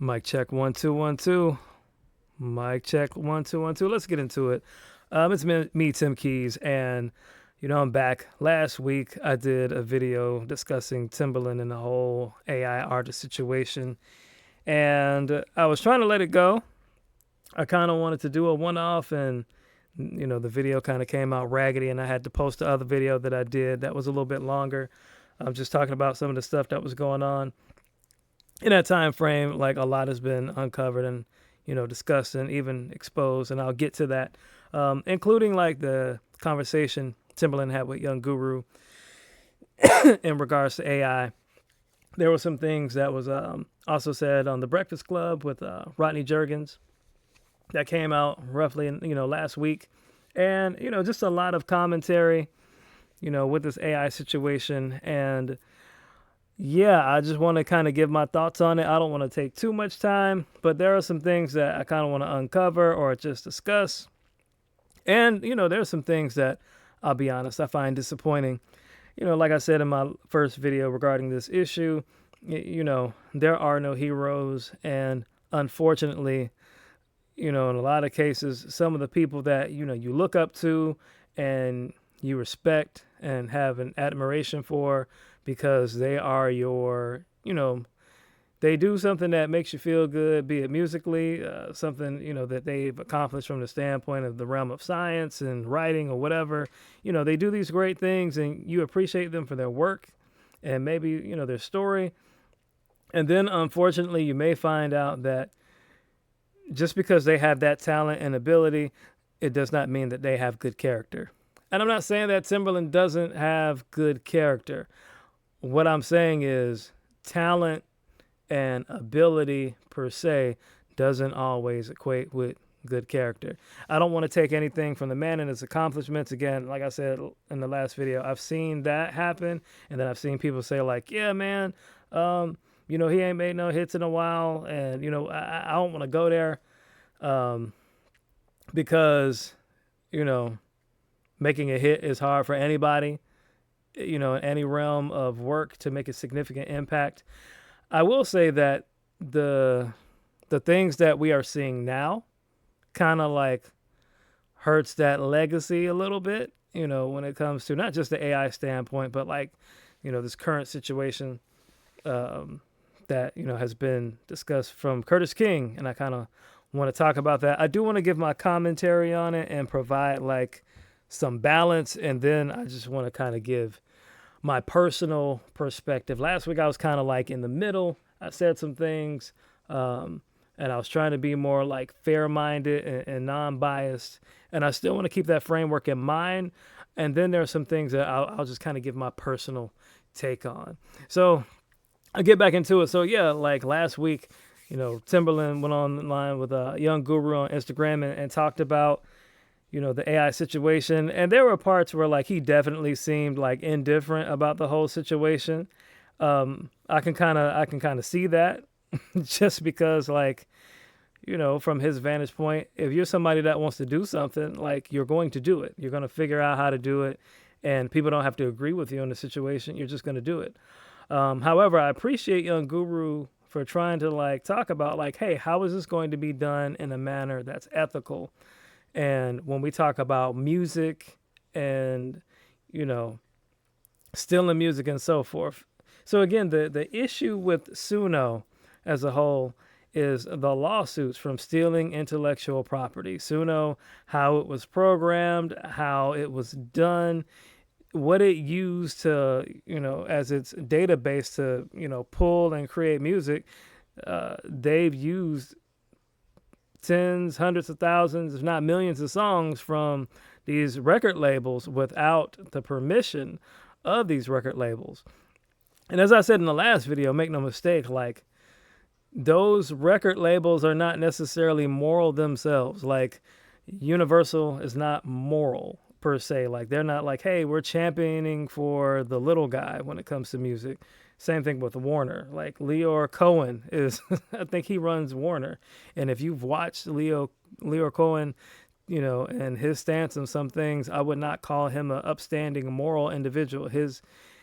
Mic check 1 2 1 2. Mic check 1 2 1 2. Let's get into it. It's me, Tim Keys, and I'm back. Last week I did a video discussing Timbaland and the whole AI artist situation, and I was trying to let it go. I kind of wanted to do a one-off, and the video kind of came out raggedy, and I had to post the other video that I did that was a little bit longer. I'm just talking about some of the stuff that was going on in that time frame. Like, a lot has been uncovered and discussed and even exposed, and I'll get to that, including like the conversation Timbaland had with Young Guru in regards to AI. There were some things that was also said on the Breakfast Club with Rodney Jergens that came out roughly last week, and just a lot of commentary with this AI situation. And yeah, I just want to kind of give my thoughts on it. I don't want to take too much time, but there are some things that I kind of want to uncover or just discuss. And, there are some things that, I'll be honest, I find disappointing. Like I said in my first video regarding this issue, there are no heroes. And unfortunately, in a lot of cases, some of the people that, you look up to and you respect and have an admiration for, because they are your, they do something that makes you feel good, be it musically, something, that they've accomplished from the standpoint of the realm of science and writing or whatever. They do these great things and you appreciate them for their work and maybe, their story. And then unfortunately, you may find out that just because they have that talent and ability, it does not mean that they have good character. And I'm not saying that Timbaland doesn't have good character. What I'm saying is talent and ability per se doesn't always equate with good character. I don't want to take anything from the man and his accomplishments. Again, like I said in the last video, I've seen that happen. And then I've seen people say like, yeah, man, he ain't made no hits in a while. And, I don't want to go there because, making a hit is hard for anybody, in any realm of work to make a significant impact. I will say that the things that we are seeing now kind of like hurts that legacy a little bit, when it comes to not just the AI standpoint, but like, this current situation that, has been discussed from Curtis King. And I kind of want to talk about that. I do want to give my commentary on it and provide like some balance. And then I just want to kind of give my personal perspective. Last week I was kind of like in the middle. I said some things, and I was trying to be more like fair-minded and non-biased. And I still want to keep that framework in mind. And then there are some things that I'll just kind of give my personal take on. So I'll get back into it. So yeah, like last week, Timbaland went online with a Young Guru on Instagram and talked about the AI situation. And there were parts where like he definitely seemed like indifferent about the whole situation. I can kind of see that just because like, from his vantage point, if you're somebody that wants to do something, like you're going to do it. You're going to figure out how to do it, and people don't have to agree with you in the situation. You're just going to do it. However, I appreciate Young Guru for trying to like talk about like, hey, how is this going to be done in a manner that's ethical? And when we talk about music and, stealing music and so forth. So again, the issue with Suno as a whole is the lawsuits from stealing intellectual property. Suno, how it was programmed, how it was done, what it used to, as its database to, pull and create music. They've used tens, hundreds of thousands, if not millions of songs from these record labels without the permission of these record labels. And as I said in the last video, make no mistake, like those record labels are not necessarily moral themselves. Like Universal is not moral per se. Like they're not like, hey, we're championing for the little guy when it comes to music. Same thing with Warner. Like Leo Cohen is, I think he runs Warner. And if you've watched Leo Cohen, and his stance on some things, I would not call him an upstanding moral individual. His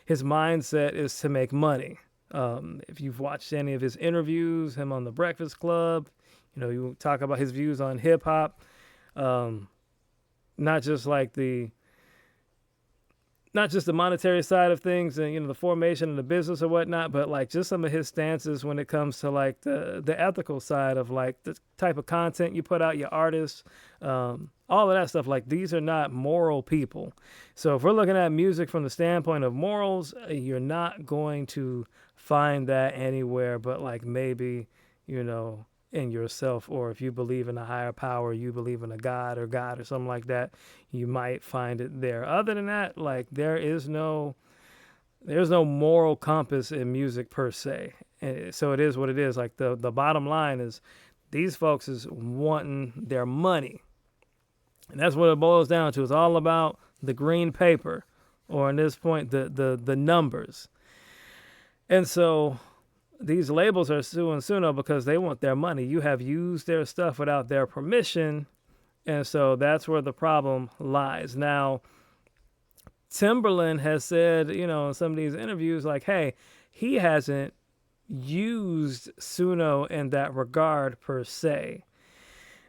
mindset is to make money. If you've watched any of his interviews, him on the Breakfast Club, you talk about his views on hip hop, um, not just like the not just the monetary side of things and the formation of the business or whatnot, but like just some of his stances when it comes to like the ethical side of like the type of content you put out, your artists, all of that stuff. Like these are not moral people. So if we're looking at music from the standpoint of morals, you're not going to find that anywhere but like maybe, you know, in yourself, or if you believe in a higher power, you believe in a God or something like that, you might find it there. Other than that, like there's no moral compass in music per se. So it is what it is. Like the bottom line is these folks is wanting their money. And that's what it boils down to. It's all about the green paper, or in this point, the numbers. And so these labels are suing Suno because they want their money. You have used their stuff without their permission. And so that's where the problem lies. Now, Timbaland has said, in some of these interviews, like, hey, he hasn't used Suno in that regard per se.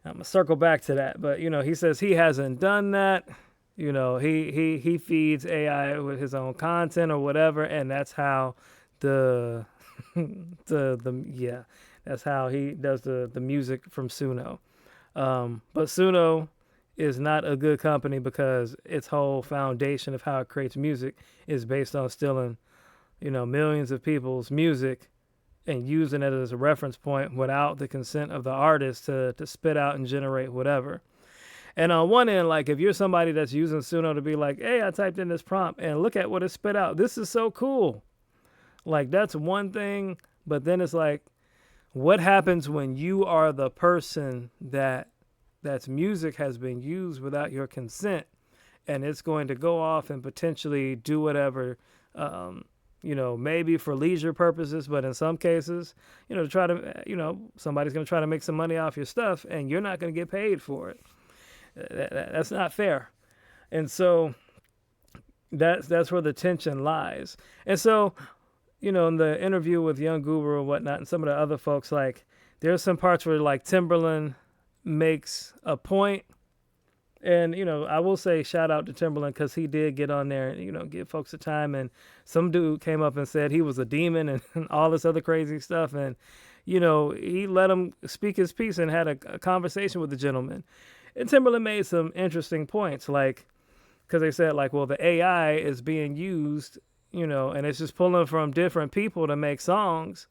I'm gonna circle back to that, but he says he hasn't done that. He feeds AI with his own content or whatever, and that's how the that's how he does the music from Suno. But Suno is not a good company because its whole foundation of how it creates music is based on stealing, millions of people's music and using it as a reference point without the consent of the artist to spit out and generate whatever. And on one end, like if you're somebody that's using Suno to be like, hey, I typed in this prompt and look at what it spit out. This is so cool. Like that's one thing. But then it's like, what happens when you are the person that's music has been used without your consent, and it's going to go off and potentially do whatever, maybe for leisure purposes, but in some cases, to try to, somebody's going to try to make some money off your stuff and you're not going to get paid for it. That's not fair. And so that's where the tension lies. And so, in the interview with Young Guru and whatnot, and some of the other folks, like there's some parts where like Timbaland makes a point. And, I will say shout out to Timbaland because he did get on there and, give folks the time. And some dude came up and said he was a demon and all this other crazy stuff. And, he let him speak his piece and had a conversation with the gentleman. And Timbaland made some interesting points, like, because they said, like, well, the AI is being used, and it's just pulling from different people to make songs.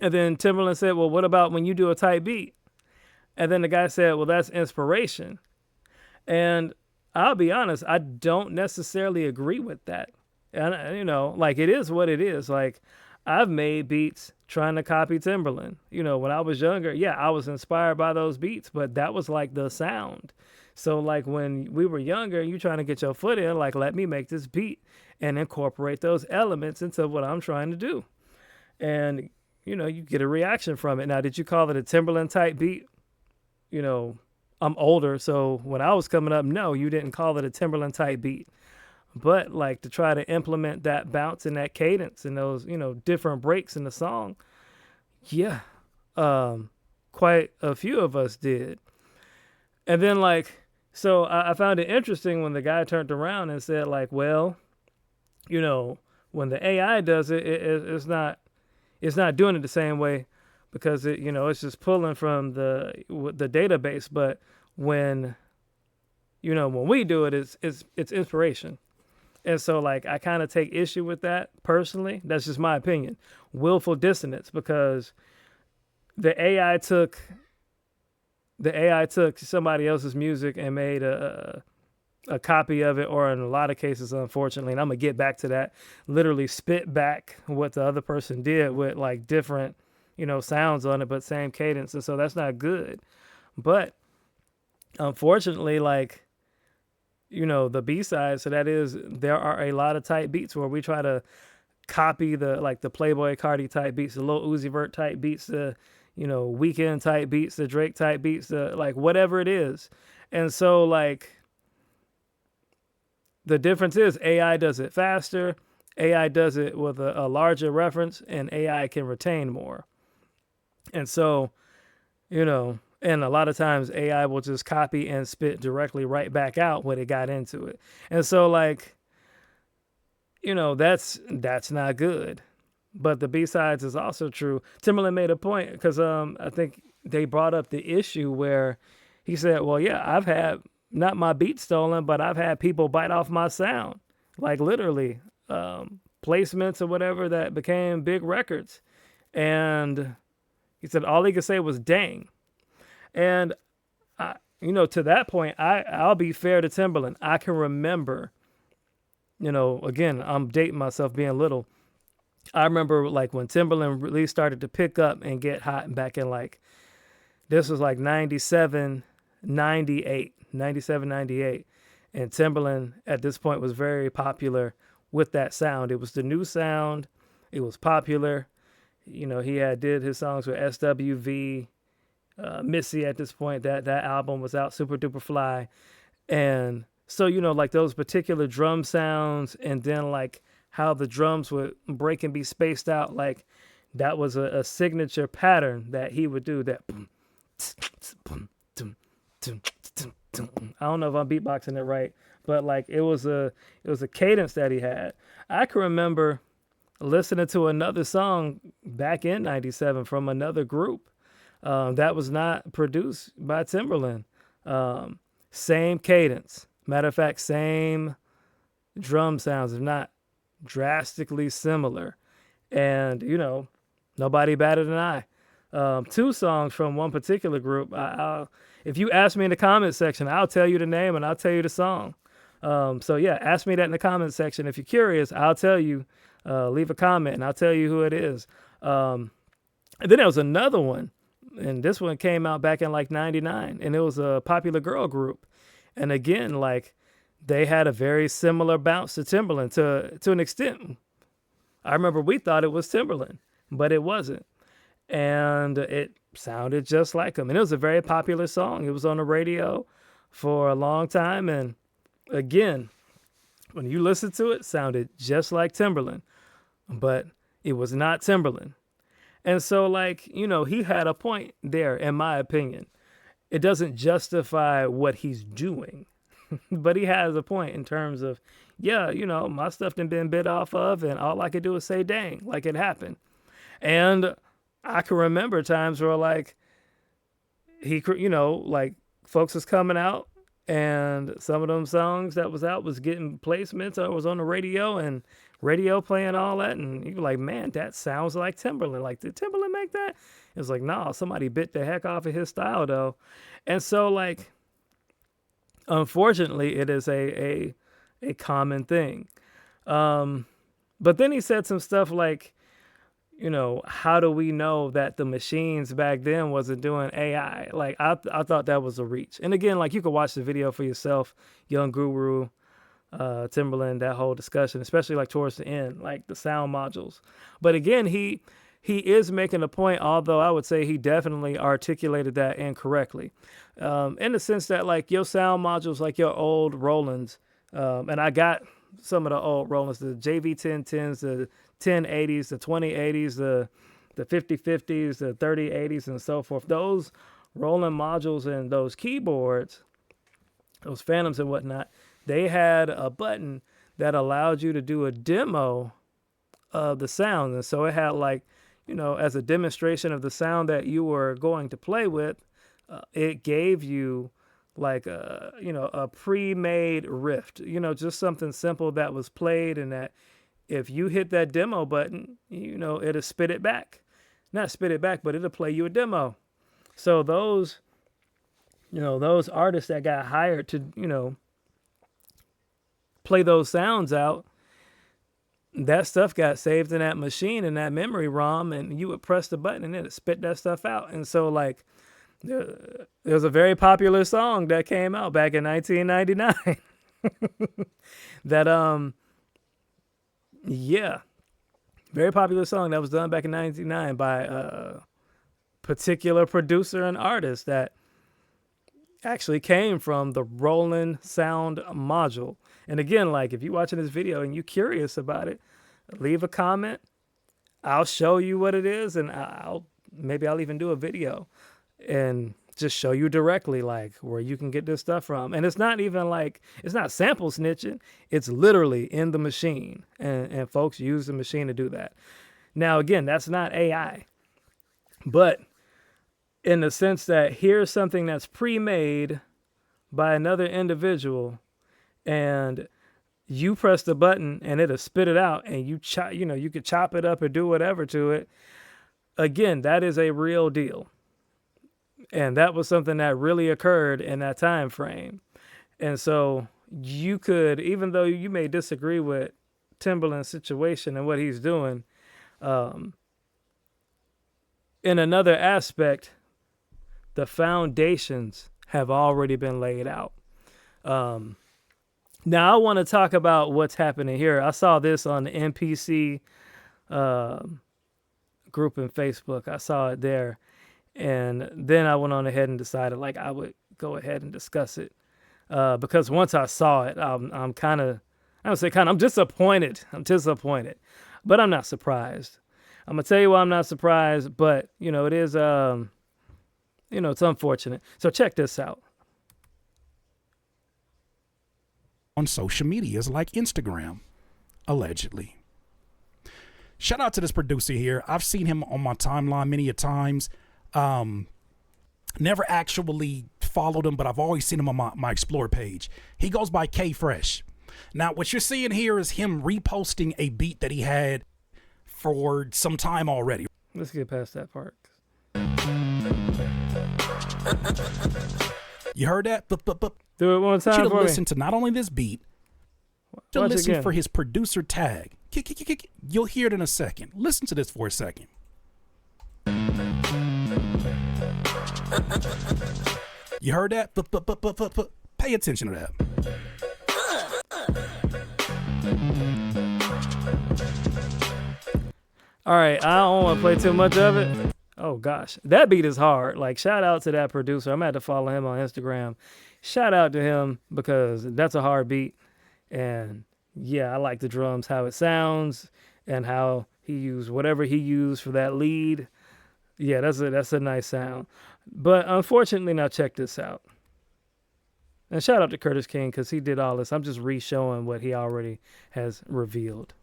And then Timbaland said, well, what about when you do a tight beat? And then the guy said, well, that's inspiration. And I'll be honest, I don't necessarily agree with that. And, like it is what it is. Like I've made beats trying to copy Timbaland. When I was younger, yeah, I was inspired by those beats, but that was like the sound. So like when we were younger, you trying to get your foot in, like, let me make this beat and incorporate those elements into what I'm trying to do. And, you get a reaction from it. Now, did you call it a Timbaland type beat? I'm older, so when I was coming up, no, you didn't call it a Timbaland type beat. But like to try to implement that bounce and that cadence and those, different breaks in the song, yeah, quite a few of us did. And then like, so I found it interesting when the guy turned around and said like, well, when the AI does it, it's not doing it the same way. Because it's just pulling from the database, but when we do it, it's inspiration, and so like I kind of take issue with that personally. That's just my opinion. Willful dissonance, because the AI took somebody else's music and made a copy of it, or in a lot of cases, unfortunately, and I'm gonna get back to that. Literally spit back what the other person did with like different sounds on it, but same cadence. And so that's not good. But unfortunately, like, the B-side, so that is, there are a lot of type beats where we try to copy the Playboy Cardi type beats, the Lil Uzi Vert type beats, the, Weekend type beats, the Drake type beats, the like whatever it is. And so like the difference is AI does it faster. AI does it with a larger reference, and AI can retain more. And so, and a lot of times AI will just copy and spit directly right back out what it got into it. And so, like, that's not good. But the B-sides is also true. Timberland made a point because I think they brought up the issue where he said, well, yeah, I've had not my beat stolen, but I've had people bite off my sound, like literally placements or whatever that became big records. And he said all he could say was dang. And to that point, I'll be fair to Timberland. I can remember, again, I'm dating myself being little. I remember like when Timberland really started to pick up and get hot back in like, this was like 97, 98, 97, 98. And Timberland at this point was very popular with that sound. It was the new sound. It was popular. He did his songs with SWV, Missy at this point. That album was out, Super Duper Fly. And so, like those particular drum sounds, and then like how the drums would break and be spaced out, like that was a signature pattern that he would do. That I don't know if I'm beatboxing it right, but like it was a cadence that he had. I can remember listening to another song back in '97 from another group that was not produced by Timberland. Same cadence, matter of fact, same drum sounds, if not drastically similar. And nobody better than I. Two songs from one particular group. If you ask me in the comment section, I'll tell you the name and I'll tell you the song. So yeah, ask me that in the comment section. If you're curious, I'll tell you. Leave a comment and I'll tell you who it is. And then there was another one, and this one came out back in like '99, and it was a popular girl group. And again, like they had a very similar bounce to Timberland to an extent. I remember we thought it was Timberland, but it wasn't. And it sounded just like him. And it was a very popular song. It was on the radio for a long time. And again, when you listen to it, it sounded just like Timberland, but it was not Timberland. And so, like, he had a point there, in my opinion. It doesn't justify what he's doing, but he has a point in terms of, yeah, my stuff done been bit off of, and all I could do is say, dang, like it happened. And I can remember times where, like, like folks was coming out, and some of them songs that was out was getting placements or was on the radio, and radio playing all that. And you were like, man, that sounds like Timberland. Like, did Timberland make that? It was like, no, somebody bit the heck off of his style, though. And so, like, unfortunately, it is a common thing. But then he said some stuff like, how do we know that the machines back then wasn't doing AI? Like, I thought that was a reach. And again, like, you could watch the video for yourself, Young Guru, Timberland, that whole discussion, especially like towards the end, like the sound modules. But again, he is making a point, although I would say he definitely articulated that incorrectly, in the sense that like your sound modules, like your old Rolands, and I got some of the old Rolands, the JV1010s, the 1080s, the 2080s, the 5050s, the 3080s, and so forth. Those Roland modules and those keyboards, those Phantoms and whatnot, they had a button that allowed you to do a demo of the sound. And so it had like, as a demonstration of the sound that you were going to play with, it gave you like a pre-made riff, just something simple that was played, and that if you hit that demo button, it'll spit it back. Not spit it back, but it'll play you a demo. So those artists that got hired to, play those sounds out, that stuff got saved in that machine, in that memory ROM, and you would press the button and it'd spit that stuff out. And so, like, there's a very popular song that came out back in 1999 that, yeah, very popular song that was done back in 1999 by a particular producer and artist that actually came from the Roland sound module. And again, like, if you're watching this video and you're curious about it, leave a comment. I'll show you what it is, and I'll even do a video and just show you directly like where you can get this stuff from. And it's not even like, it's not sample snitching. It's literally in the machine, and folks use the machine to do that. Now, again, that's not AI, but in the sense that here's something that's pre-made by another individual, and you press the button and it'll spit it out, and you could chop it up or do whatever to it. Again, that is a real deal. And that was something that really occurred in that time frame. And so you could, even though you may disagree with Timbaland's situation and what he's doing, in another aspect, the foundations have already been laid out. Now I want to talk about what's happening here. I saw this on the NPC group in Facebook. I saw it there. And then I went on ahead and decided like I would go ahead and discuss it. Because once I saw it, I'm kind of, I don't say kind of, I'm disappointed. But I'm not surprised. I'm going to tell you why I'm not surprised, but it is, it's unfortunate. So check this out. On social medias like Instagram, allegedly. Shout out to this producer here. I've seen him on my timeline many a times. Never actually followed him, but I've always seen him on my Explore page. He goes by K Fresh. Now, what you're seeing here is him reposting a beat that he had for some time already. Let's get past that part. You heard that? Do it one time you to for listen me. to not only this beat, to Watch listen again. for his producer tag. You'll hear it in a second. Listen to this for a second. You heard that? Pay attention to that. All right, I don't want to play too much of it. Oh gosh, that beat is hard. Like, shout out to that producer. I'm gonna have to follow him on Instagram. Shout out to him because that's a hard beat. And yeah, I like the drums, how it sounds, and how he used whatever he used for that lead. Yeah, that's a nice sound. But unfortunately, now check this out. And shout out to Curtis King because he did all this. I'm just re-showing what he already has revealed.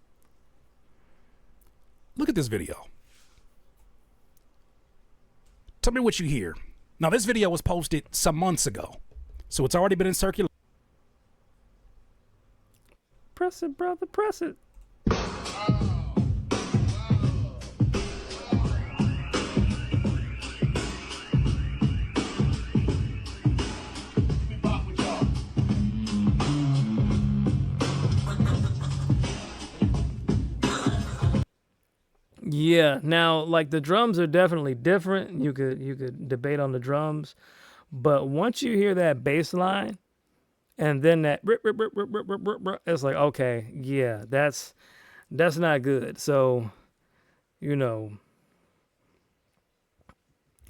Look at this video. Tell me what you hear. Now, this video was posted some months ago, so it's already been in circulation. Press it, brother, press it. Yeah, now like the drums are definitely different. You could debate on the drums, but once you hear that bass line and then that rip, rip, rip, rip, rip, rip, rip, rip, it's like, okay, yeah, that's not good. So,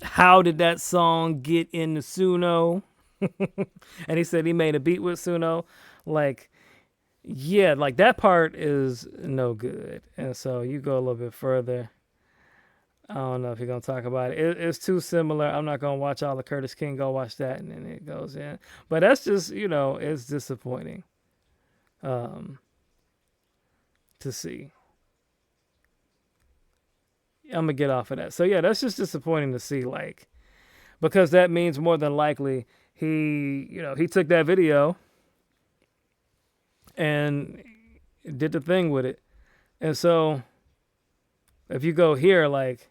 how did that song get into Suno? And he said he made a beat with Suno. Like, yeah, like that part is no good. And so you go a little bit further. I don't know if you're going to talk about it. It's too similar. I'm not going to watch all the Curtis King. Go watch that and then it goes in. But that's just, it's disappointing to see. I'm going to get off of that. So yeah, that's just disappointing to see, like, because that means more than likely he took that video and did the thing with it. And so if you go here, like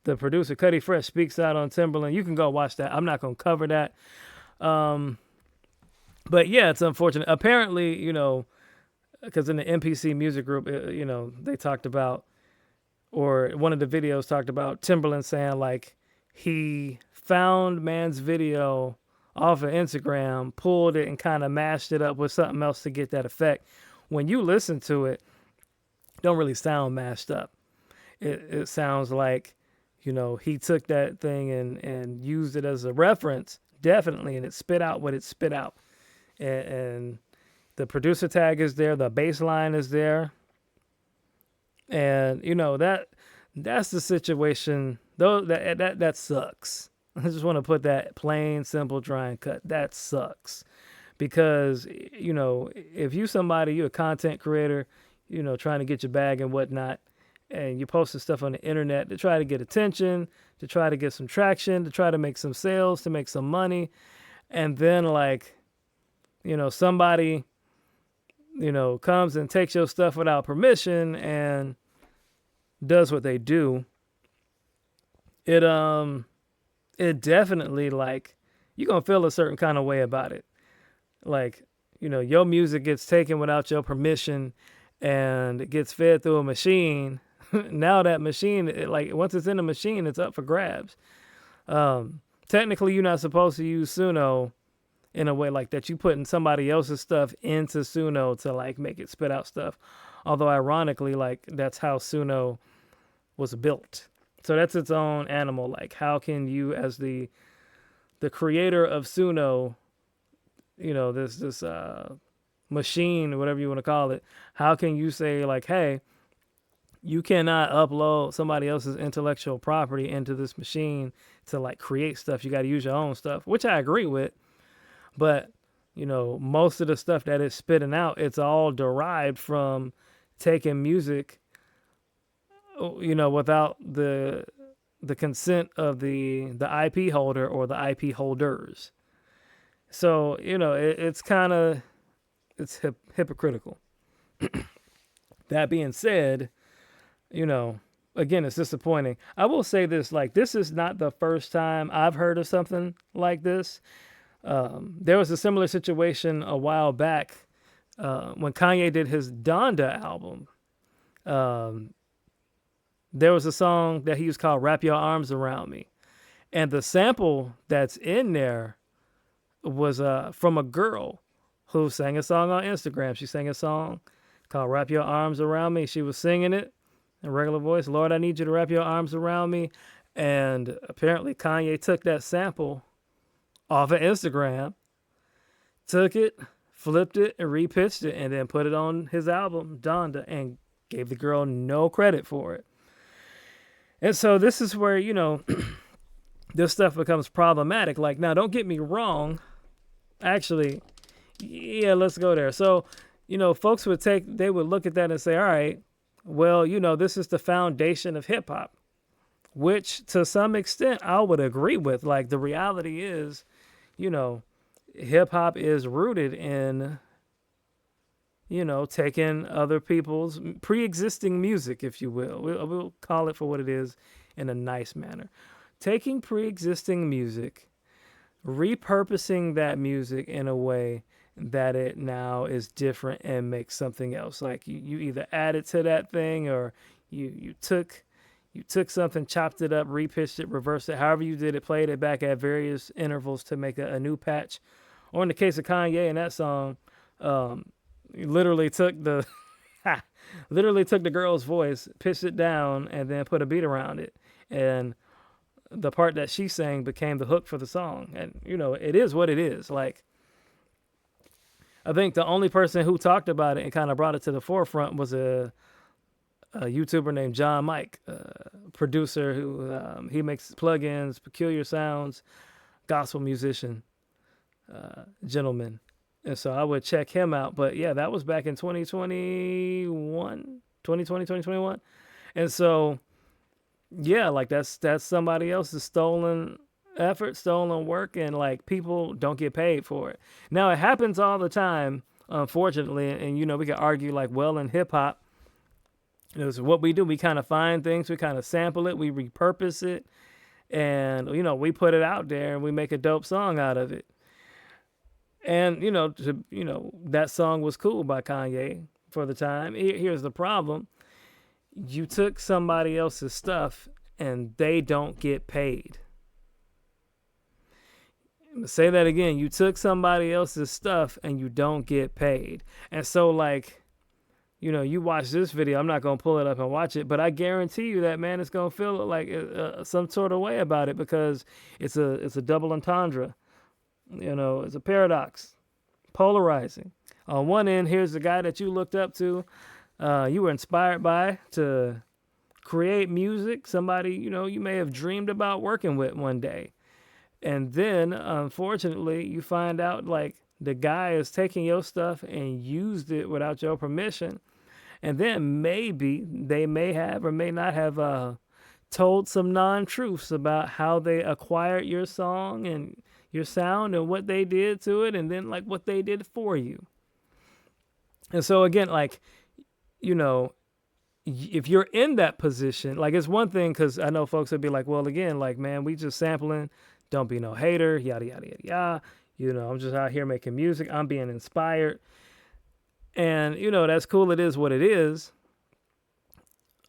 the producer, Cuddy Fresh, speaks out on Timbaland, you can go watch that. I'm not going to cover that. But yeah, it's unfortunate. Apparently, because in the NPC music group, they talked about, or one of the videos talked about Timbaland saying like he found man's video off of Instagram, pulled it and kind of mashed it up with something else to get that effect. When you listen to it, don't really sound mashed up. It sounds like, he took that thing and used it as a reference, definitely, and it spit out what it spit out. And the producer tag is there, the bass line is there. And that's the situation. Though that sucks. I just want to put that plain, simple, dry and cut. That sucks because if you're a content creator, trying to get your bag and whatnot, and you're posting stuff on the internet to try to get attention, to try to get some traction, to try to make some sales, to make some money, and then like somebody comes and takes your stuff without permission and does what they do, it definitely, like, you're gonna feel a certain kind of way about it. Like, your music gets taken without your permission and it gets fed through a machine. Now that machine, like, once it's in the machine, it's up for grabs. Technically, you're not supposed to use Suno in a way like that. You putting somebody else's stuff into Suno to like make it spit out stuff. Although ironically, like, that's how Suno was built. So that's its own animal. Like, how can you, as the creator of Suno, this machine, whatever you want to call it, how can you say like, hey, you cannot upload somebody else's intellectual property into this machine to like create stuff. You got to use your own stuff, which I agree with. But, most of the stuff that it's spitting out, it's all derived from taking music, without the consent of the IP holder or the IP holders. So, it's hypocritical. That being said, again, it's disappointing. I will say this, like, this is not the first time I've heard of something like this. There was a similar situation a while back when Kanye did his Donda album. There was a song that he used called Wrap Your Arms Around Me. And the sample that's in there was from a girl who sang a song on Instagram. She sang a song called Wrap Your Arms Around Me. She was singing it in regular voice. Lord, I need you to wrap your arms around me. And apparently Kanye took that sample off of Instagram, took it, flipped it, and repitched it, and then put it on his album, Donda, and gave the girl no credit for it. And so this is where, this stuff becomes problematic. Like, now, don't get me wrong. Actually, yeah, let's go there. So, folks would look at that and say, all right, well, this is the foundation of hip hop, which to some extent I would agree with. Like, the reality is, hip hop is rooted in, taking other people's pre-existing music, if you will. We'll call it for what it is in a nice manner. Taking pre-existing music, repurposing that music in a way that it now is different and makes something else. Like, you either added to that thing, or you took something, chopped it up, repitched it, reversed it, however you did it, played it back at various intervals to make a new patch. Or in the case of Kanye in that song, literally took the girl's voice, pitched it down, and then put a beat around it. And the part that she sang became the hook for the song. And, it is what it is. Like, I think the only person who talked about it and kind of brought it to the forefront was a YouTuber named John Mike, producer who he makes plugins, peculiar sounds, gospel musician, gentleman. And so I would check him out. But yeah, that was back in 2021. And so, yeah, like that's somebody else's stolen effort, stolen work, and like people don't get paid for it. Now it happens all the time, unfortunately. And we can argue like, well, in hip hop, so what we do, we kind of find things, we kind of sample it, we repurpose it, and we put it out there and we make a dope song out of it. And that song was cool by Kanye for the time. Here's the problem: you took somebody else's stuff and they don't get paid. I'm gonna say that again: you took somebody else's stuff and you don't get paid. And so, like, you watch this video. I'm not gonna pull it up and watch it, but I guarantee you that man is gonna feel like some sort of way about it, because it's a double entendre. It's a paradox, polarizing. On one end, here's the guy that you looked up to, you were inspired by to create music, somebody, you may have dreamed about working with one day. And then, unfortunately, you find out like the guy is taking your stuff and used it without your permission. And then maybe they may have or may not have told some non truths about how they acquired your song and your sound and what they did to it, and then like what they did for you. And so, again, like, you know, if you're in that position, like it's one thing because I know folks would be like, well, again, like, man, we just sampling. Don't be no hater, yada, yada, yada, yada. I'm just out here making music. I'm being inspired. And, that's cool. It is what it is.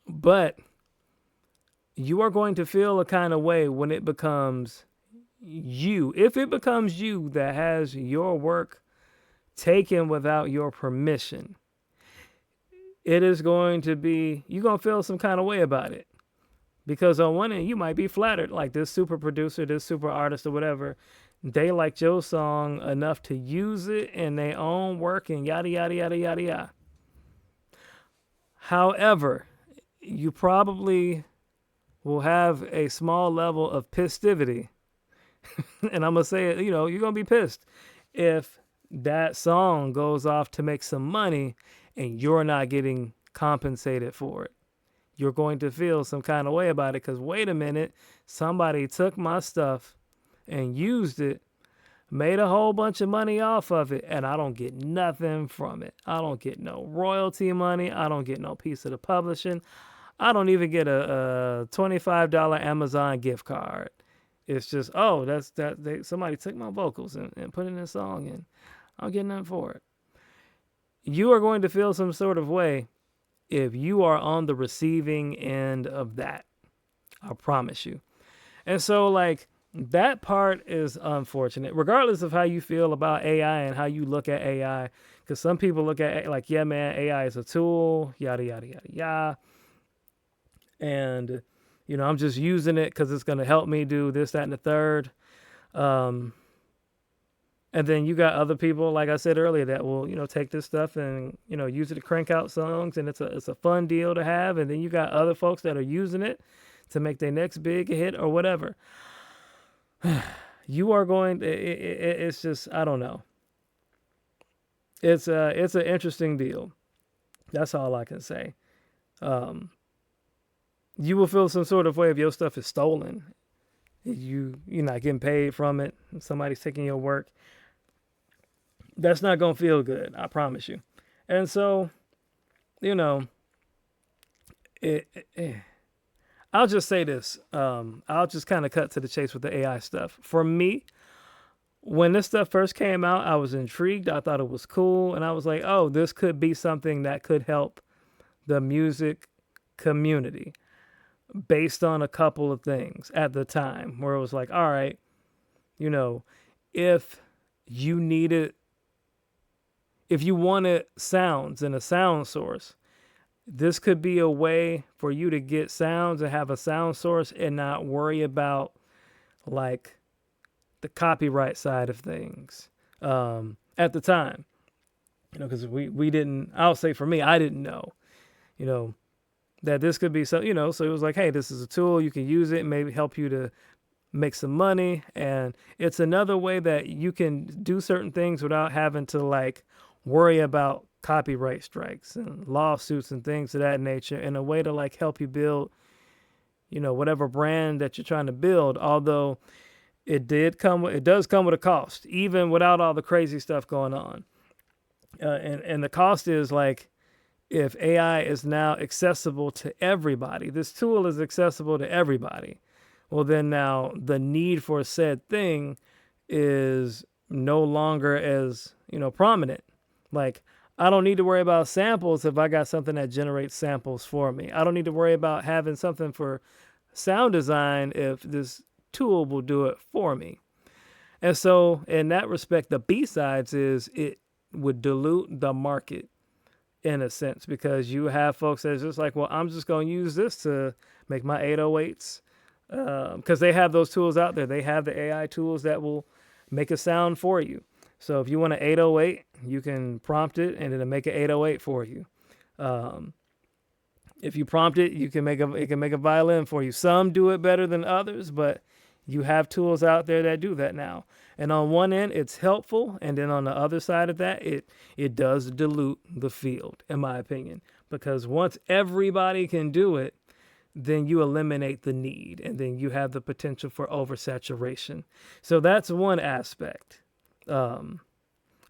But you are going to feel a kind of way when it becomes you. If it becomes you that has your work taken without your permission, it is going to be, you're going to feel some kind of way about it. Because on one end, you might be flattered, like this super producer, this super artist or whatever, they liked your song enough to use it in their own work and yada, yada, yada, yada, yada. However, you probably will have a small level of pistivity. And I'm going to say it, you're going to be pissed if that song goes off to make some money and you're not getting compensated for it. You're going to feel some kind of way about it because, wait a minute, somebody took my stuff and used it, made a whole bunch of money off of it, and I don't get nothing from it. I don't get no royalty money. I don't get no piece of the publishing. I don't even get a $25 Amazon gift card. It's just, somebody took my vocals and put it in a song, and I don't get nothing for it. You are going to feel some sort of way if you are on the receiving end of that. I promise you. And so, like, that part is unfortunate, regardless of how you feel about AI and how you look at AI. Because some people look at it like, yeah, man, AI is a tool, yada, yada, yada, yada. And, I'm just using it because it's going to help me do this, that, and the third. And then you got other people, like I said earlier, that will, take this stuff and, use it to crank out songs, and it's a fun deal to have. And then you got other folks that are using it to make their next big hit or whatever. You are going to, it's just, I don't know. It's an interesting deal. That's all I can say. You will feel some sort of way if your stuff is stolen. You're not getting paid from it. Somebody's taking your work. That's not going to feel good. I promise you. And so, I'll just say this. I'll just kind of cut to the chase with the AI stuff. For me, when this stuff first came out, I was intrigued. I thought it was cool. And I was like, oh, this could be something that could help the music community based on a couple of things at the time where it was like, all right, if you wanted sounds and a sound source, this could be a way for you to get sounds and have a sound source and not worry about like the copyright side of things at the time. Because we didn't, I'll say for me, I didn't know, that this could be so, so it was like, hey, this is a tool, you can use it, maybe help you to make some money. And it's another way that you can do certain things without having to like worry about copyright strikes and lawsuits and things of that nature, in a way to like help you build, whatever brand that you're trying to build. Although it does come with a cost, even without all the crazy stuff going on. And the cost is like, if AI is now accessible to everybody, this tool is accessible to everybody, well, then now the need for said thing is no longer as, prominent. Like, I don't need to worry about samples if I got something that generates samples for me. I don't need to worry about having something for sound design if this tool will do it for me. And so in that respect, the B-sides is it would dilute the market in a sense, because you have folks that's just like, well, I'm just going to use this to make my 808s. Because they have those tools out there. They have the AI tools that will make a sound for you. So if you want an 808, you can prompt it and it'll make an 808 for you. Um, if you prompt it, it can make a violin for you. Some do it better than others, but you have tools out there that do that now. And on one end, it's helpful, and then on the other side of that, it does dilute the field, in my opinion, because once everybody can do it, then you eliminate the need, and then you have the potential for oversaturation. So that's one aspect. Um,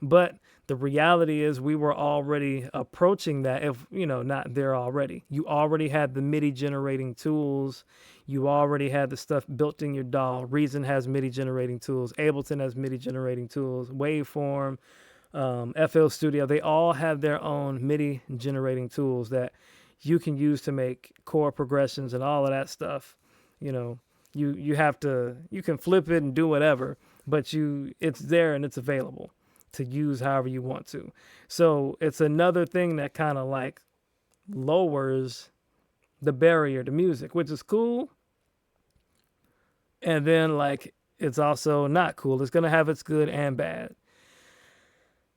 but the reality is we were already approaching that, if not there already. You already had the MIDI generating tools. You already had the stuff built in your DAW. Reason has MIDI generating tools. Ableton has MIDI generating tools. Waveform, FL Studio, they all have their own MIDI generating tools that you can use to make chord progressions and all of that stuff. You can flip it and do whatever, but it's there and it's available to use however you want to. So it's another thing that kind of like lowers the barrier to music, which is cool. And then like it's also not cool. It's going to have its good and bad.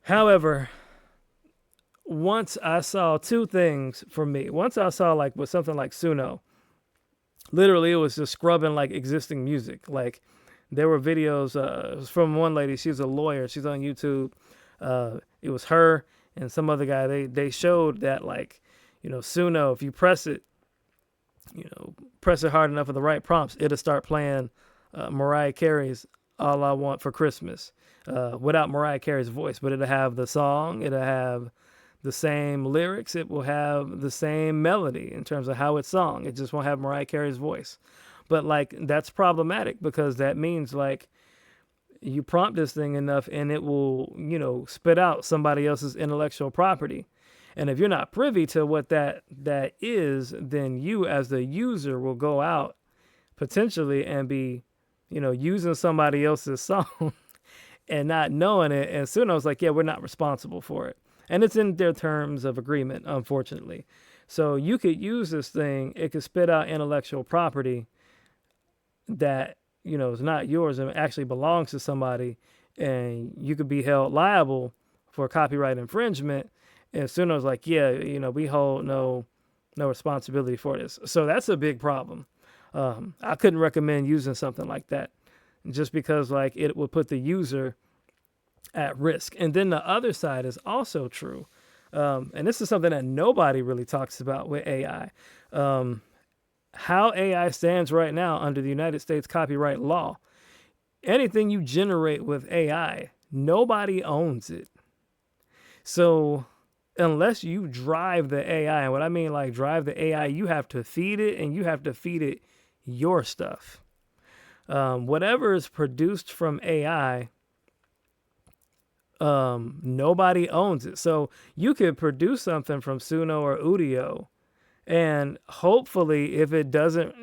However, once I saw two things for me. Once I saw like with something like Suno, literally it was just scrubbing like existing music. Like there were videos it was from one lady. She's a lawyer. She's on YouTube. It was her and some other guy. They showed that like, Suno, if you press it hard enough with the right prompts, it'll start playing Mariah Carey's "All I Want for Christmas" without Mariah Carey's voice, but it'll have the song. It'll have the same lyrics. It will have the same melody in terms of how it's sung. It just won't have Mariah Carey's voice. But like that's problematic because that means like you prompt this thing enough and it will, spit out somebody else's intellectual property. And if you're not privy to what that is, then you as the user will go out potentially and be, using somebody else's song and not knowing it. And Suno's like, yeah, we're not responsible for it. And it's in their terms of agreement, unfortunately. So you could use this thing. It could spit out intellectual property that, is not yours and actually belongs to somebody. And you could be held liable for copyright infringement. And Suno's like, yeah, we hold no responsibility for this. So that's a big problem. I couldn't recommend using something like that just because like it would put the user at risk. And then the other side is also true. And this is something that nobody really talks about with AI. How AI stands right now under the United States copyright law. Anything you generate with AI, nobody owns it. So unless you drive the AI, and what I mean like drive the AI, you have to feed it and you have to feed it your stuff. Whatever is produced from AI, nobody owns it. So you could produce something from Suno or Udio, and hopefully if it doesn't,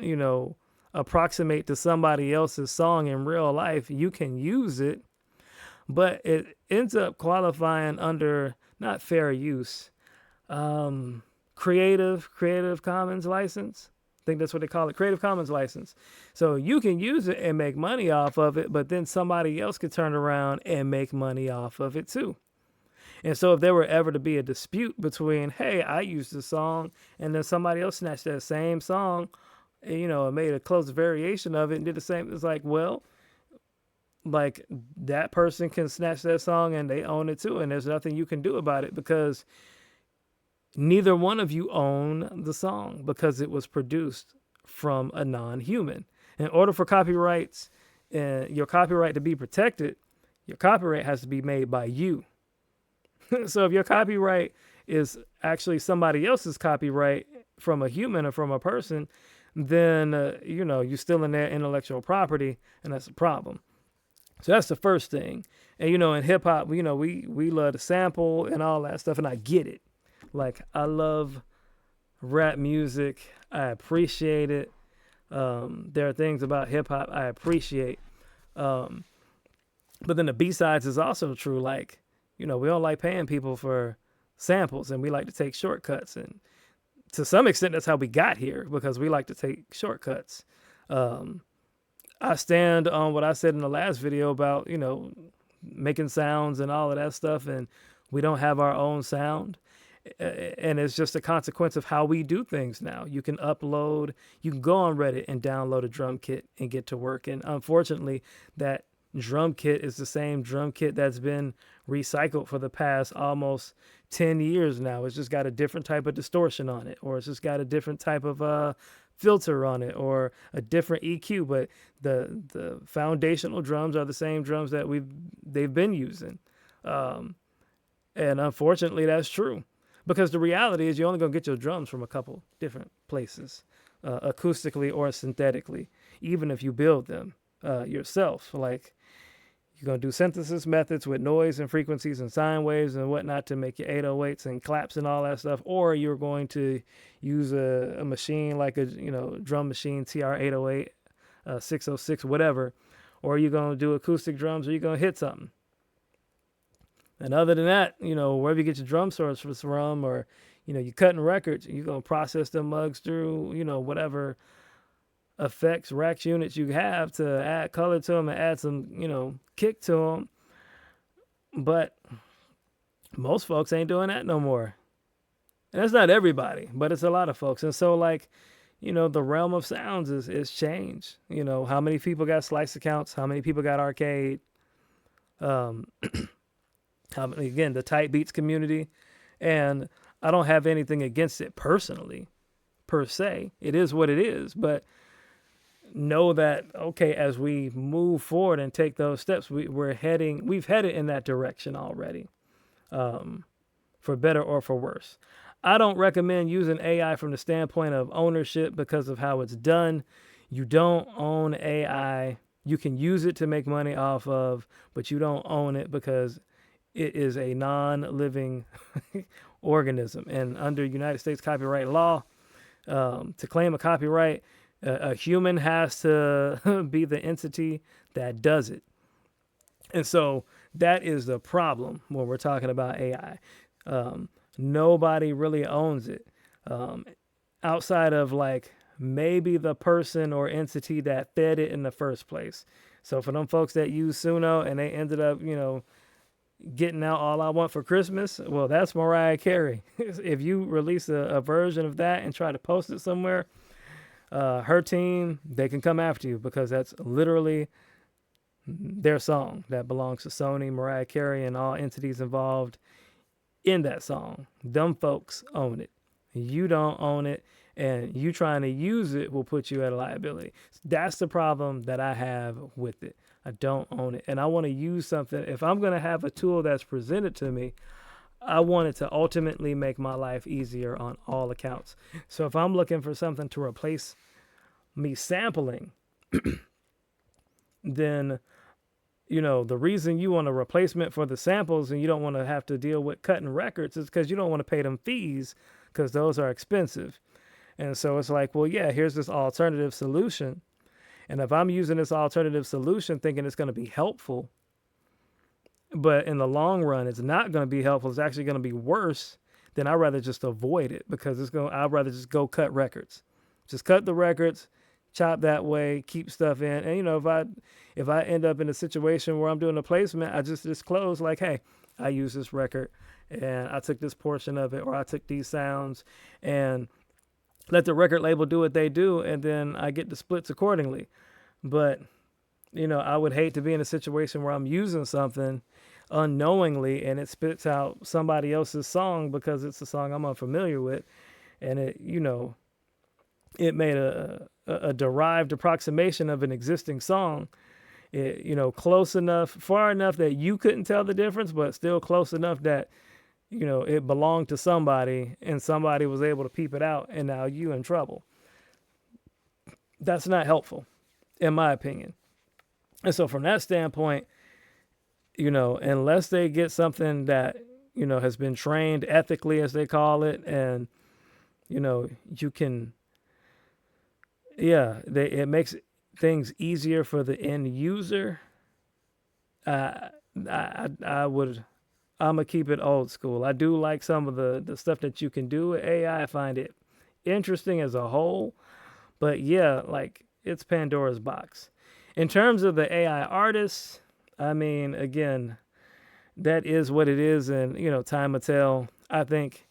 approximate to somebody else's song in real life, you can use it, but it ends up qualifying under not fair use, Creative Commons license. I think that's what they call it, Creative Commons license. So you can use it and make money off of it, but then somebody else could turn around and make money off of it too. And so if there were ever to be a dispute between, hey, I used this song, and then somebody else snatched that same song, and made a close variation of it and did the same, it's like, well, like that person can snatch that song and they own it too. And there's nothing you can do about it because neither one of you own the song because it was produced from a non-human. In order for copyrights, your copyright to be protected, your copyright has to be made by you. So if your copyright is actually somebody else's copyright from a human or from a person, then, you're still in their intellectual property, and that's a problem. So that's the first thing. And, in hip hop, we love to sample and all that stuff, and I get it. Like, I love rap music. I appreciate it. There are things about hip hop I appreciate. But then the B-sides is also true. Like, we don't like paying people for samples, and we like to take shortcuts. And to some extent, that's how we got here, because we like to take shortcuts. I stand on what I said in the last video about, making sounds and all of that stuff, and we don't have our own sound. And it's just a consequence of how we do things now. You can upload, you can go on Reddit and download a drum kit and get to work. And unfortunately, that drum kit is the same drum kit that's been recycled for the past almost 10 years now. It's just got a different type of distortion on it, or it's just got a different type of filter on it, or a different EQ. But the foundational drums are the same drums that they've been using. And unfortunately, that's true. Because the reality is you're only going to get your drums from a couple different places, acoustically or synthetically, even if you build them yourself. Like, you're going to do synthesis methods with noise and frequencies and sine waves and whatnot to make your 808s and claps and all that stuff. Or you're going to use a machine like a drum machine, TR-808, 606, whatever. Or you're going to do acoustic drums, or you're going to hit something. And other than that, wherever you get your drum source from, or, you're cutting records, you're going to process them mugs through, whatever effects, racks, units you have to add color to them and add some, kick to them. But most folks ain't doing that no more. And that's not everybody, but it's a lot of folks. And so, like, the realm of sounds is changed. How many people got slice accounts? How many people got arcade? Again, the tight beats community, and I don't have anything against it personally, per se. It is what it is, but know that, okay, as we move forward and take those steps, we've headed in that direction already, for better or for worse. I don't recommend using AI from the standpoint of ownership because of how it's done. You don't own AI. You can use it to make money off of, but you don't own it because it is a non-living organism. And under United States copyright law, to claim a copyright, a human has to be the entity that does it. And so that is the problem when we're talking about AI. Nobody really owns it, outside of like maybe the person or entity that fed it in the first place. So for them folks that use Suno and they ended up, getting out All I Want for Christmas, well, that's Mariah Carey. If you release a version of that and try to post it somewhere, her team, they can come after you because that's literally their song that belongs to Sony, Mariah Carey, and all entities involved in that song. Them folks own it. You don't own it, and you trying to use it will put you at a liability. That's the problem that I have with it. I don't own it. And I want to use something. If I'm going to have a tool that's presented to me, I want it to ultimately make my life easier on all accounts. So if I'm looking for something to replace me sampling, then, the reason you want a replacement for the samples and you don't want to have to deal with cutting records is because you don't want to pay them fees because those are expensive. And so it's like, well, yeah, here's this alternative solution. And if I'm using this alternative solution thinking it's going to be helpful, but in the long run, it's not going to be helpful, it's actually going to be worse, then I'd rather just avoid it because I'd rather just go cut records. Just cut the records, chop that way, keep stuff in. And, if I end up in a situation where I'm doing a placement, I just disclose like, hey, I use this record and I took this portion of it, or I took these sounds, and let the record label do what they do, and then I get the splits accordingly. But, I would hate to be in a situation where I'm using something unknowingly and it spits out somebody else's song because it's a song I'm unfamiliar with, and it made a derived approximation of an existing song, close enough, far enough that you couldn't tell the difference, but still close enough that it belonged to somebody and somebody was able to peep it out, and now you in trouble. That's not helpful, in my opinion. And so from that standpoint, unless they get something that, has been trained ethically, as they call it, and, you can, it makes things easier for the end user. I'm going to keep it old school. I do like some of the stuff that you can do with AI. I find it interesting as a whole. But yeah, like, it's Pandora's box. In terms of the AI artists, I mean, again, that is what it is. And, time will tell. I think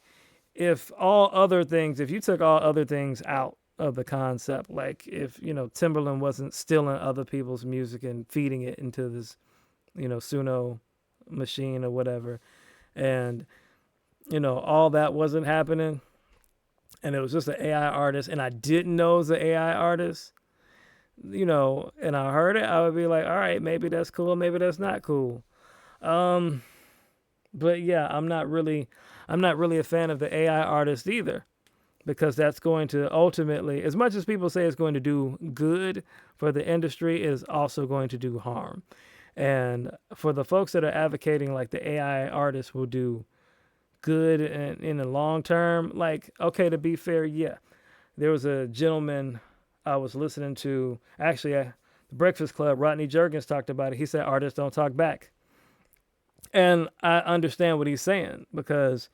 if you took all other things out of the concept, like if, Timberland wasn't stealing other people's music and feeding it into this, Suno machine or whatever, and, all that wasn't happening, and it was just an AI artist, and I didn't know it was an AI artist, and I heard it, I would be like, all right, maybe that's cool, maybe that's not cool. But yeah, I'm not really a fan of the AI artist either, because that's going to ultimately, as much as people say it's going to do good for the industry, it is also going to do harm. And for the folks that are advocating like the AI artists will do good in the long term, like, okay, to be fair, yeah. There was a gentleman I was listening to, actually, the Breakfast Club, Rodney Jerkins talked about it. He said artists don't talk back. And I understand what he's saying, because,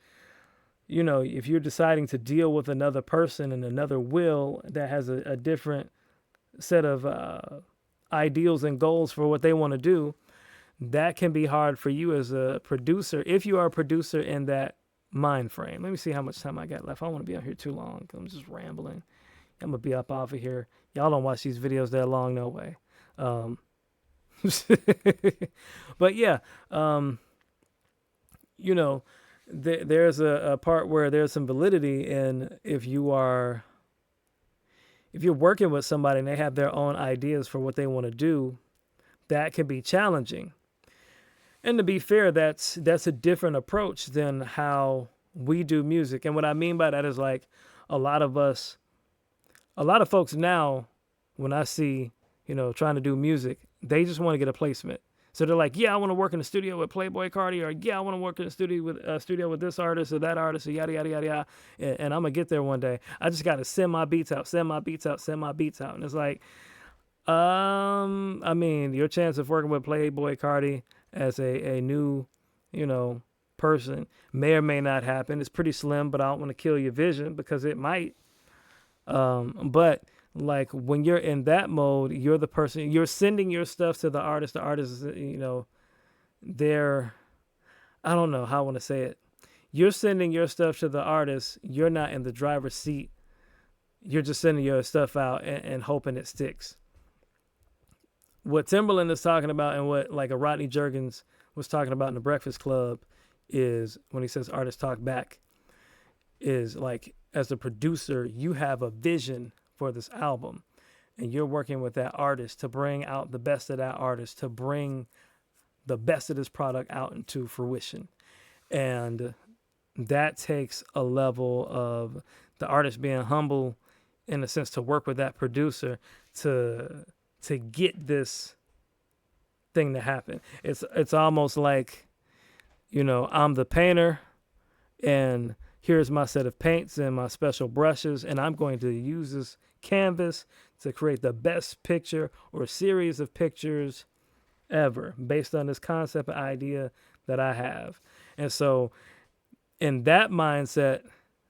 if you're deciding to deal with another person and another will that has a different set of ideals and goals for what they want to do, that can be hard for you as a producer, if you are a producer in that mind frame. Let me see how much time I got left. I don't want to be out here too long. I'm just rambling. I'm going to be up off of here. Y'all don't watch these videos that long, no way. But yeah, there's a part where there's some validity in, if you're working with somebody and they have their own ideas for what they want to do, that can be challenging. And to be fair, that's a different approach than how we do music. And what I mean by that is, like, a lot of folks now, when I see, trying to do music, they just want to get a placement. So they're like, yeah, I want to work in the studio with Playboy Cardi, or yeah, I want to work in the studio with this artist or that artist, or yada, yada, yada, yada. And I'm going to get there one day. I just got to send my beats out. And it's like, I mean, your chance of working with Playboy Cardi as a new, person may or may not happen. It's pretty slim, but I don't want to kill your vision, because it might. But like, when you're in that mode, you're the person, you're sending your stuff to the artist. The artist is, they're, I don't know how I want to say it. You're sending your stuff to the artist. You're not in the driver's seat. You're just sending your stuff out and hoping it sticks. What Timbaland is talking about, and what like a Rodney Jerkins was talking about in the Breakfast Club, is when he says artists talk back, is like, as a producer, you have a vision for this album, and you're working with that artist to bring out the best of that artist, to bring the best of this product out into fruition. And that takes a level of the artist being humble, in a sense, to work with that producer to get this thing to happen. It's almost like, I'm the painter, and here's my set of paints and my special brushes, and I'm going to use this canvas to create the best picture or series of pictures ever, based on this concept and idea that I have. And so in that mindset,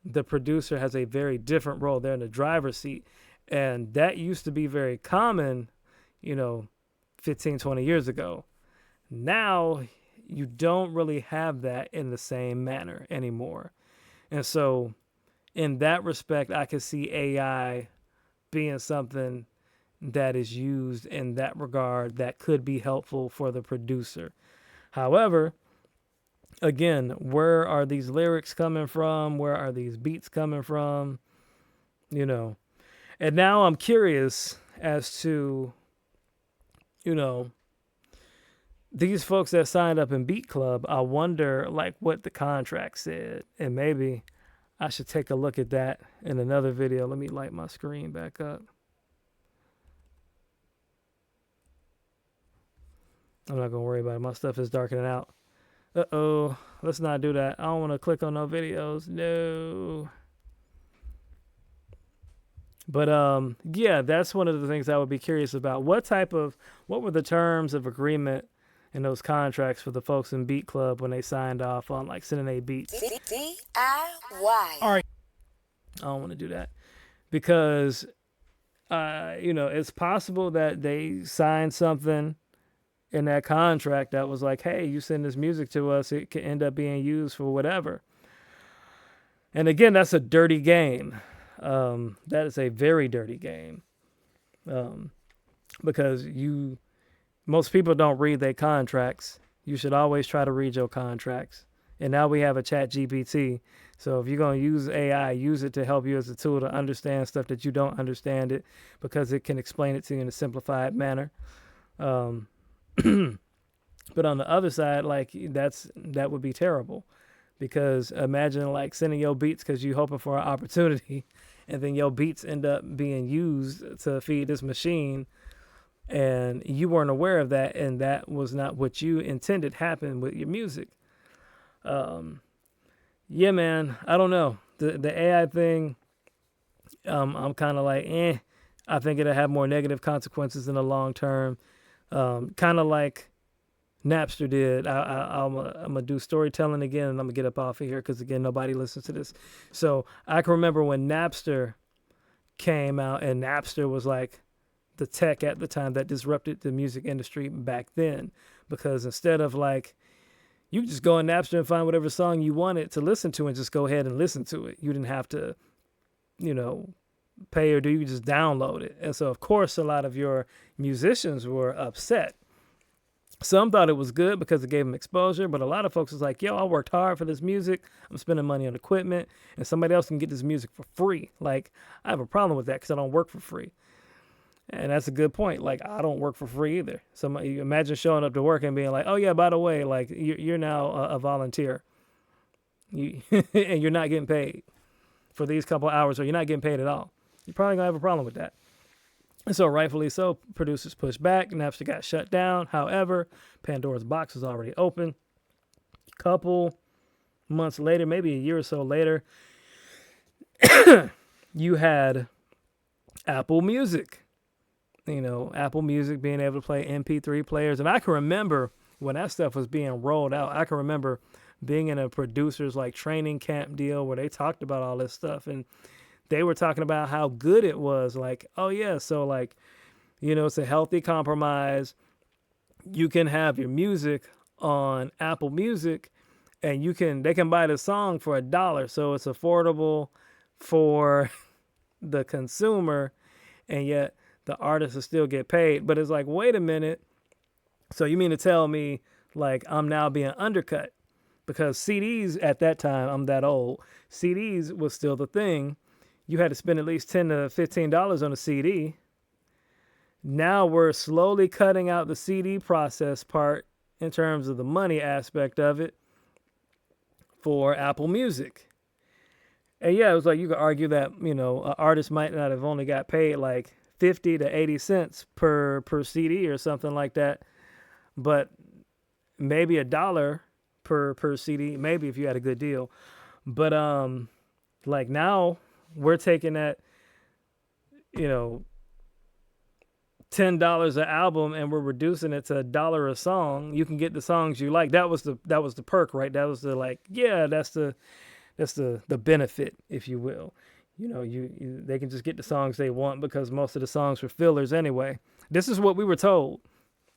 the producer has a very different role. They're in the driver's seat. And that used to be very common, 15, 20 years ago. Now you don't really have that in the same manner anymore. And so in that respect, I can see AI being something that is used in that regard that could be helpful for the producer. However, again, where are these lyrics coming from? Where are these beats coming from? And now I'm curious as to, these folks that signed up in Beat Club. I wonder, like, what the contract said. And maybe I should take a look at that in another video. Let me light my screen back up. I'm not going to worry about it. My stuff is darkening out. Uh-oh. Let's not do that. I don't want to click on no videos. No. But yeah, that's one of the things I would be curious about. What were the terms of agreement in those contracts for the folks in Beat Club when they signed off on, like, sending a beats? DIY. All right. I don't want to do that, because it's possible that they signed something in that contract that was like, hey, you send this music to us, it can end up being used for whatever. And again, that's a dirty game. That is a very dirty game. Um, because most people don't read their contracts. You should always try to read your contracts. And now we have a chat GPT. So if you're going to use AI, use it to help you as a tool to understand stuff that you don't understand it, because it can explain it to you in a simplified manner. Um, but on the other side, like that would be terrible, because imagine like sending your beats because you hoping for an opportunity, and then your beats end up being used to feed this machine, and you weren't aware of that, and that was not what you intended happen with your music. Yeah, man, I don't know. The AI thing, I'm kind of like, I think it'll have more negative consequences in the long term. Kind of like Napster did. I'm gonna do storytelling again, and I'm gonna get up off of here because again, nobody listens to this. So I can remember when Napster came out, and Napster was like the tech at the time that disrupted the music industry back then, because instead of like, you could just go on Napster and find whatever song you wanted to listen to and just go ahead and listen to it. You didn't have to, pay or do. You could just download it. And so, of course, a lot of your musicians were upset. Some thought it was good because it gave them exposure, but a lot of folks was like, yo, I worked hard for this music. I'm spending money on equipment, and somebody else can get this music for free. Like, I have a problem with that because I don't work for free. And that's a good point. Like, I don't work for free either. Somebody, imagine showing up to work and being like, oh, yeah, by the way, like, you're now a volunteer. And you're not getting paid for these couple hours, or you're not getting paid at all. You're probably going to have a problem with that. And so, rightfully so, producers pushed back. Napster got shut down. However, Pandora's box was already open. A couple months later, maybe a year or so later, you had Apple Music. Apple Music being able to play MP3 players. And I can remember when that stuff was being rolled out, I can remember being in a producer's like training camp deal where they talked about all this stuff. And they were talking about how good it was. Like, oh yeah, so like, it's a healthy compromise. You can have your music on Apple Music, and they can buy the song for $1. So it's affordable for the consumer, and yet the artist will still get paid. But it's like, wait a minute. So you mean to tell me like I'm now being undercut? Because CDs at that time, I'm that old, CDs was still the thing. You had to spend at least $10 to $15 on a CD. Now we're slowly cutting out the CD process part in terms of the money aspect of it for Apple Music. And yeah, it was like, you could argue that, an artist might not have only got paid like 50 to 80 cents per CD or something like that, but maybe $1 per CD, maybe if you had a good deal. But like now we're taking that, $10 an album, and we're reducing it to $1 a song. You can get the songs you like. That was the perk, right? That was the like, yeah, that's the benefit, if you will. They can just get the songs they want because most of the songs were fillers anyway. This is what we were told.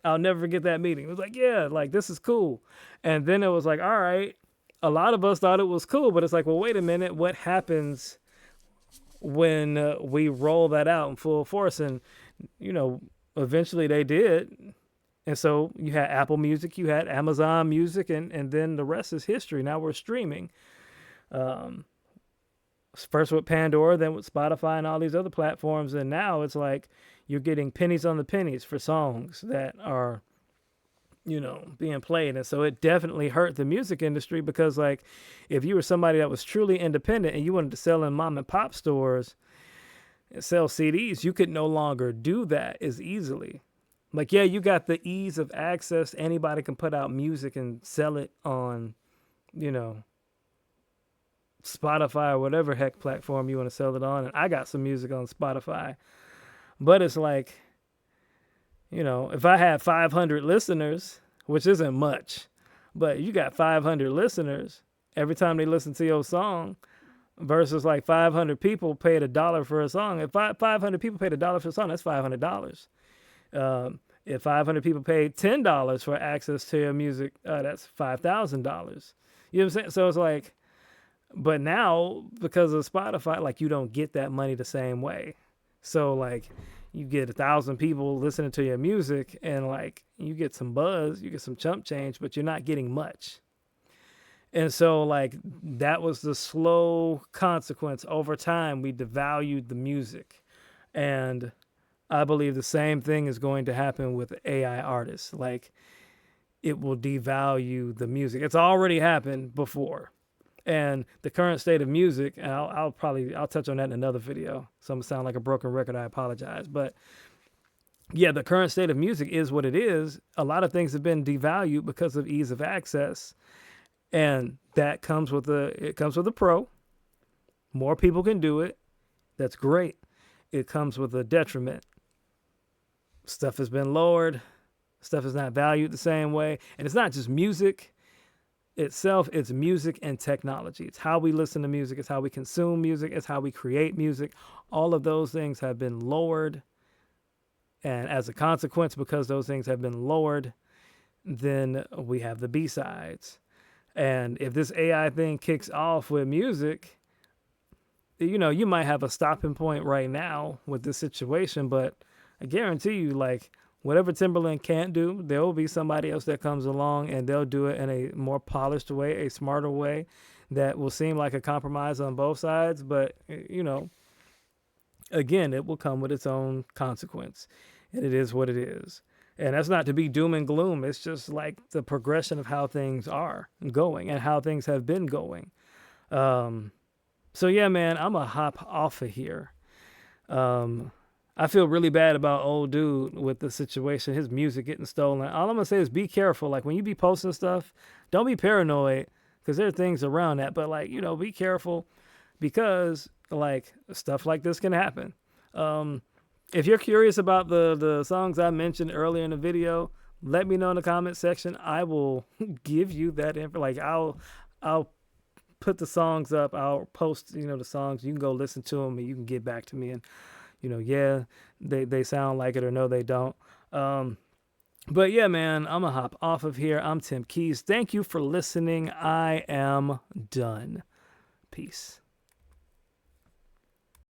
I'll never forget that meeting. It was like, yeah, like this is cool. And then it was like, all right, a lot of us thought it was cool, but it's like, well, wait a minute, what happens when we roll that out in full force? And, eventually they did. And so you had Apple Music, you had Amazon Music, and then the rest is history. Now we're streaming. First with Pandora, then with Spotify and all these other platforms. And now it's like you're getting pennies on the pennies for songs that are, being played. And so it definitely hurt the music industry because, like, if you were somebody that was truly independent and you wanted to sell in mom and pop stores and sell CDs, you could no longer do that as easily. Like, yeah, you got the ease of access. Anybody can put out music and sell it on, Spotify or whatever heck platform you want to sell it on. And I got some music on Spotify. But it's like, if I had 500 listeners, which isn't much, but you got 500 listeners every time they listen to your song versus like 500 people paid $1 for a song. If 500 people paid $1 for a song, that's $500. If 500 people paid $10 for access to your music, that's $5,000. You know what I'm saying? So it's like, But now, because of Spotify, like you don't get that money the same way. So like you get 1,000 people listening to your music and like you get some buzz, you get some chump change, but you're not getting much. And so like that was the slow consequence. Over time, we devalued the music. And I believe the same thing is going to happen with AI artists. Like it will devalue the music. It's already happened before. And the current state of music, and I'll touch on that in another video. So I'm gonna sound like a broken record. I apologize, but yeah, the current state of music is what it is. A lot of things have been devalued because of ease of access, and that comes with a pro. More people can do it. That's great. It comes with a detriment. Stuff has been lowered. Stuff is not valued the same way, and it's not just music itself, it's music and technology. It's how we listen to music, it's how we consume music, it's how we create music. All of those things have been lowered. And as a consequence, because those things have been lowered, then we have the B-sides. And if this AI thing kicks off with music, you might have a stopping point right now with this situation, but I guarantee you, like, whatever Timbaland can't do, there will be somebody else that comes along and they'll do it in a more polished way, a smarter way that will seem like a compromise on both sides. But, again, it will come with its own consequence. And it is what it is. And that's not to be doom and gloom. It's just like the progression of how things are going and how things have been going. So, yeah, man, I'm going to hop off of here. I feel really bad about old dude with the situation, his music getting stolen. All I'm going to say is be careful. Like when you be posting stuff, don't be paranoid because there are things around that. But like, be careful because like stuff like this can happen. If you're curious about the songs I mentioned earlier in the video, let me know in the comment section. I will give you that info. Like I'll put the songs up. I'll post, the songs. You can go listen to them and you can get back to me and, yeah, they sound like it or no, they don't. But yeah, man, I'm going to hop off of here. I'm Tim Keys. Thank you for listening. I am done. Peace.